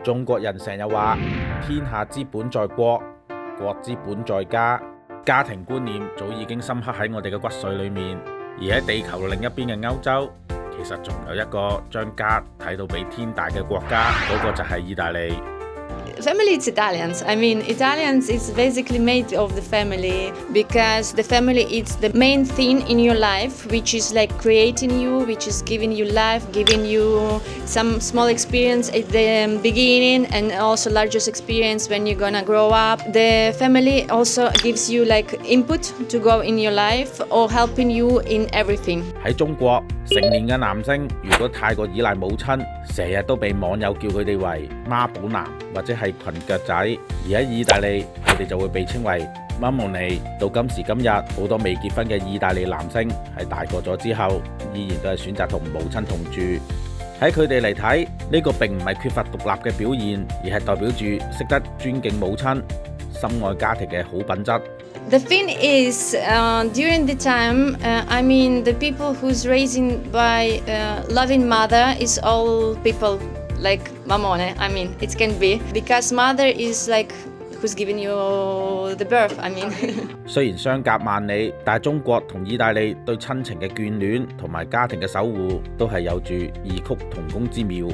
中國人成日話天下之本在國，國之本在家，家庭觀念早已經深刻喺我哋嘅骨髓裏面。而喺地球另一邊嘅歐洲，其實仲有一個將家睇到比天大嘅國家，嗰個就係意大利。Family, it's Italians. I mean, Italians is basically made of the family because the family is the main thing in your life, which is like creating you, which is giving you life, giving you some small experience at the beginning and also largest experience when you're gonna grow up. The family also gives you like input to go in your life or helping you in everything. 喺中國，成年嘅男星如果太過依賴母親，成日都被網友叫佢哋為媽寶男或者係裙腳仔，而喺意大利佢哋就會被稱為媽蒙尼。到今時今日，好多未結婚嘅意大利男星喺大個咗之後，依然都係選擇同母親同住。喺佢哋嚟睇，呢個並唔係缺乏獨立嘅表現，而係代表住識得尊敬母親、深愛家庭嘅好品質。The thing is, during the time, I mean, the people who's raising by loving mother is all people like Mamone. I mean, it can be because mother is like who's giving you the birth. I mean. 雖然相隔萬里，但係中國同意大利對親情嘅眷戀同埋家庭嘅守護，都係有住異曲同工之妙。